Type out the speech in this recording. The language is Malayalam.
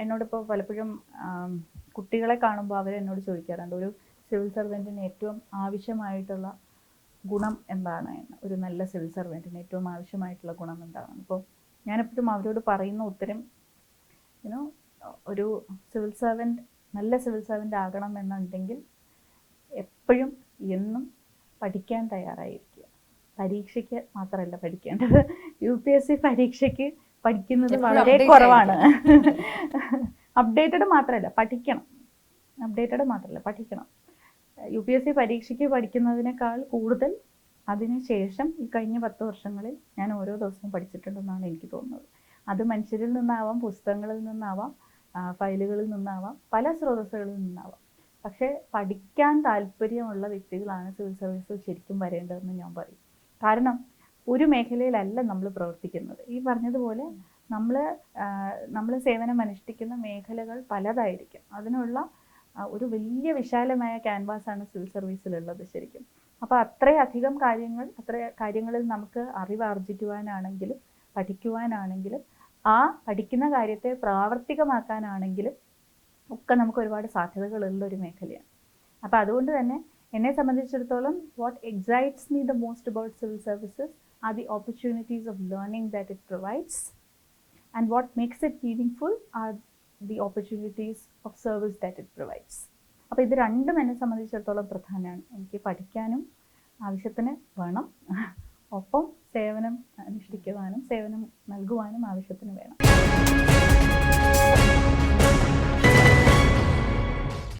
എന്നോടിപ്പോൾ പലപ്പോഴും കുട്ടികളെ കാണുമ്പോൾ അവരെന്നോട് ചോദിക്കാറുണ്ട്, ഒരു സിവിൽ സർവൻറ്റിന് ഏറ്റവും ആവശ്യമായിട്ടുള്ള ഗുണം എന്താണ് എന്ന്. ഒരു നല്ല സിവിൽ സർവൻറ്റിന് ഏറ്റവും ആവശ്യമായിട്ടുള്ള ഗുണം എന്താണ്? അപ്പോൾ ഞാനെപ്പോഴും അവരോട് പറയുന്ന ഉത്തരം, ഒരു സിവിൽ സർവൻറ്റ് നല്ല സിവിൽ സർവൻറ്റ് ആകണം എന്നുണ്ടെങ്കിൽ എപ്പോഴും എന്നും പഠിക്കാൻ തയ്യാറായിരിക്കുക. പരീക്ഷയ്ക്ക് മാത്രമല്ല പഠിക്കേണ്ടത്, UPSC പരീക്ഷയ്ക്ക് പഠിക്കുന്നത് വളരെ കുറവാണ്. അപ്ഡേറ്റഡ് മാത്രമല്ല പഠിക്കണം. UPSC പരീക്ഷയ്ക്ക് പഠിക്കുന്നതിനേക്കാൾ കൂടുതൽ അതിനുശേഷം ഈ കഴിഞ്ഞ 10 വർഷങ്ങളിൽ ഞാൻ ഓരോ ദിവസവും പഠിച്ചിട്ടുണ്ടെന്നാണ് എനിക്ക് തോന്നുന്നത്. അത് മനുഷ്യരിൽ നിന്നാവാം, പുസ്തകങ്ങളിൽ നിന്നാവാം, ഫയലുകളിൽ നിന്നാവാം, പല സ്രോതസ്സുകളിൽ നിന്നാവാം. പക്ഷേ പഠിക്കാൻ താല്പര്യമുള്ള വ്യക്തികളാണ് സിവിൽ സർവീസിൽ ശരിക്കും വരേണ്ടതെന്ന് ഞാൻ പറയും. കാരണം ഒരു മേഖലയിലല്ല നമ്മൾ പ്രവർത്തിക്കുന്നത്. ഈ പറഞ്ഞതുപോലെ നമ്മൾ സേവനം അനുഷ്ഠിക്കുന്ന മേഖലകൾ പലതായിരിക്കും. അതിനുള്ള ഒരു വലിയ വിശാലമായ ക്യാൻവാസാണ് സിവിൽ സർവീസിലുള്ളത് ശരിക്കും. അപ്പോൾ അത്രയധികം കാര്യങ്ങളിൽ നമുക്ക് അറിവാർജിക്കുവാനാണെങ്കിലും പഠിക്കുവാനാണെങ്കിലും ആ പഠിക്കുന്ന കാര്യത്തെ പ്രാവർത്തികമാക്കാനാണെങ്കിലും ഒക്കെ നമുക്ക് ഒരുപാട് സാധ്യതകളുള്ള ഒരു മേഖലയാണ്. അപ്പോൾ അതുകൊണ്ട് തന്നെ എന്നെ സംബന്ധിച്ചിടത്തോളം what excites me the most about civil services are the opportunities of learning that it provides and what makes it meaningful are the opportunities of service that it provides. അപ്പോൾ ഇത് രണ്ടും എന്നെ സംബന്ധിച്ചിടത്തോളം പ്രധാനമാണ്. എനിക്ക് പഠിക്കാനും ആവശ്യത്തിന് വേണം, ഒപ്പം സേവനം അനുഷ്ഠിക്കുവാനും സേവനം നൽകുവാനും ആവശ്യത്തിന് വേണം.